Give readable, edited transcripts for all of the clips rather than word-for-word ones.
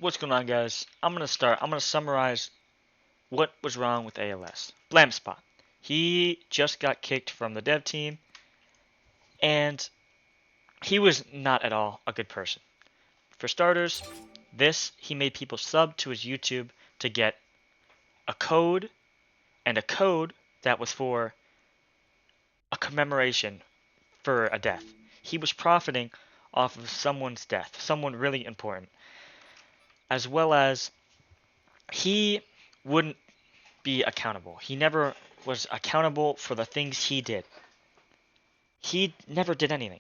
What's going on, guys? I'm gonna summarize what was wrong with ALS. Blamspot. He just got kicked from the dev team, and he was not at all a good person. For starters, he made people sub to his YouTube to get a code, and a code that was for a commemoration for a death. He was profiting off of someone's death, someone really important, as well as he wouldn't be accountable. He never was accountable for the things he did. He never did anything.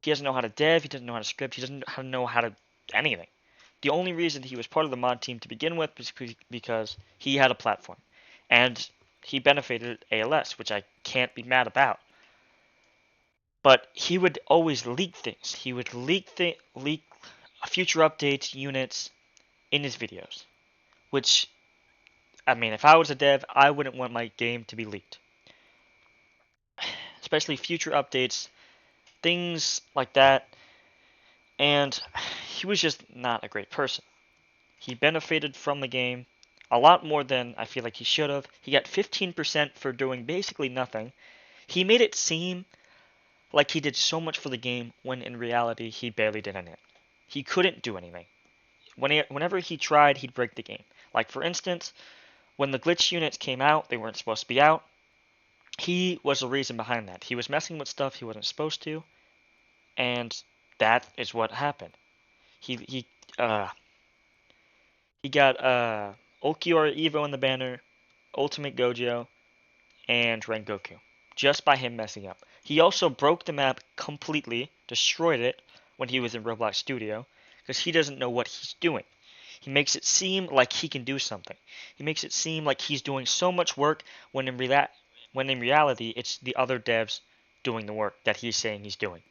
He doesn't know how to dev, he doesn't know how to script, he doesn't know how to anything. The only reason he was part of the mod team to begin with was because he had a platform. And he benefited ALS, which I can't be mad about. But he would always leak things. He would leak future updates, units in his videos. Which, I mean, if I was a dev, I wouldn't want my game to be leaked. Especially future updates, things like that. And he was just not a great person. He benefited from the game a lot more than I feel like he should have. He got 15% for doing basically nothing. He made it seem like he did so much for the game when in reality he barely did anything. He couldn't do anything. Whenever he tried, he'd break the game. Like, for instance, when the glitch units came out, they weren't supposed to be out. He was the reason behind that. He was messing with stuff he wasn't supposed to, and that is what happened. He he uh he got Ulquiorra Evo in the banner, Ultimate Gojo, and Rengoku just by him messing up. He also broke the map completely, destroyed it when he was in Roblox Studio because he doesn't know what he's doing. He makes it seem like he can do something. He makes it seem like he's doing so much work when in reality it's the other devs doing the work that he's saying he's doing.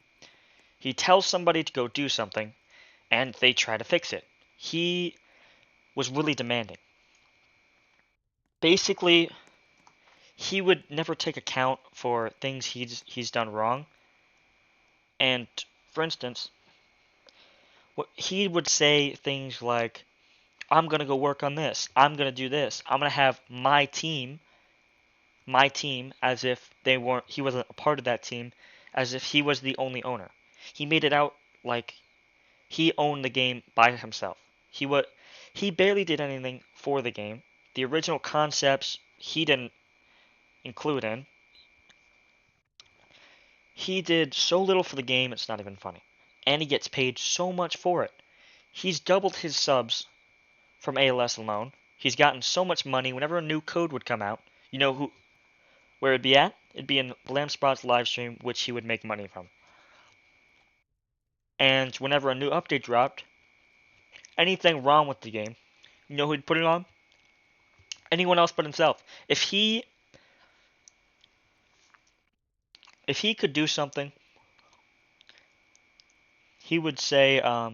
He tells somebody to go do something and they try to fix it. He was really demanding. Basically, he would never take account for things he's done wrong. And for instance, he would say things like, "I'm gonna go work on this. I'm gonna do this. I'm gonna have my team," as if they weren't. He wasn't a part of that team, as if he was the only owner. He made it out like he owned the game by himself. He barely did anything for the game. The original concepts he didn't include in. He did so little for the game, it's not even funny. And he gets paid so much for it. He's doubled his subs from ALS alone. He's gotten so much money whenever a new code would come out. You know where it'd be at? It'd be in Blamspot's live stream, which he would make money from. And whenever a new update dropped, anything wrong with the game, you know who'd put it on? Anyone else but himself. If he could do something, he would say, I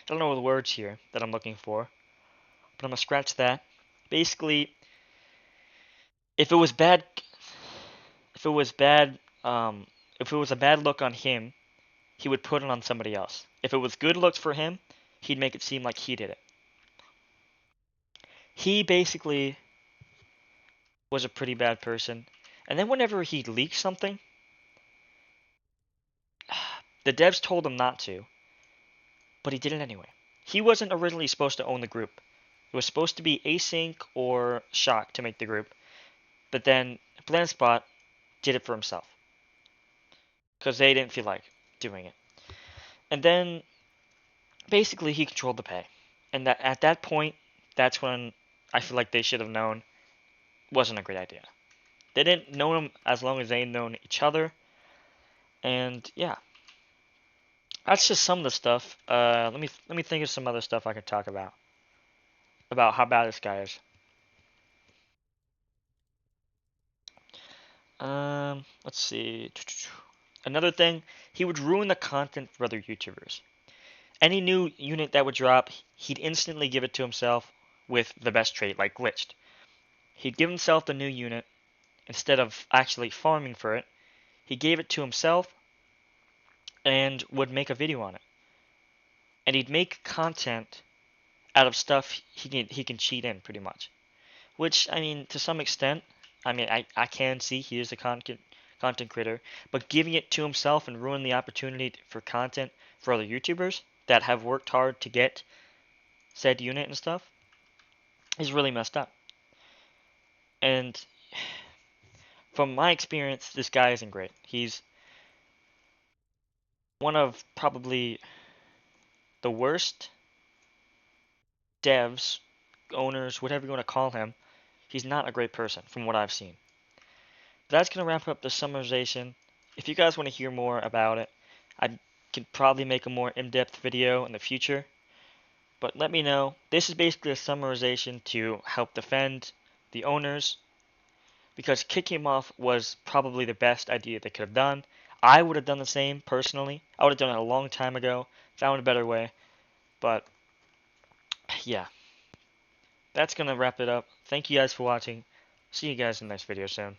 don't know the words here that I'm looking for, but I'm gonna scratch that. Basically, if it was bad, if it was bad, if it was a bad look on him, he would put it on somebody else. If it was good looks for him, he'd make it seem like he did it. He basically was a pretty bad person. And then whenever he leaked something, the devs told him not to, but he did it anyway. He wasn't originally supposed to own the group. It was supposed to be Async or Shock to make the group, but then Blandspot did it for himself because they didn't feel like doing it. And then basically he controlled the pay, and that at that point, that's when I feel like they should have known wasn't a great idea. They didn't know him as long as they known each other, and yeah, that's just some of the stuff. Let me think of some other stuff I could talk about how bad this guy is. Let's see. Another thing, he would ruin the content for other YouTubers. Any new unit that would drop, he'd instantly give it to himself with the best trait, like glitched. He'd give himself the new unit instead of actually farming for it. He gave it to himself and would make a video on it. and he'd make content out of stuff he can cheat in pretty much. Which, I mean, to some extent, I mean, I can see he is a content creator, but giving it to himself and ruining the opportunity for content for other YouTubers that have worked hard to get said unit and stuff is really messed up. And from my experience, this guy isn't great. He's one of probably the worst devs, owners, whatever you want to call him. He's not a great person from what I've seen. But that's going to wrap up the summarization. If you guys want to hear more about it, I could probably make a more in-depth video in the future. But let me know. This is basically a summarization to help defend the owners, because kicking him off was probably the best idea they could have done. I would have done the same personally. I would have done it a long time ago, found a better way. But yeah, that's gonna wrap it up. Thank you guys for watching. See you guys in the next video soon.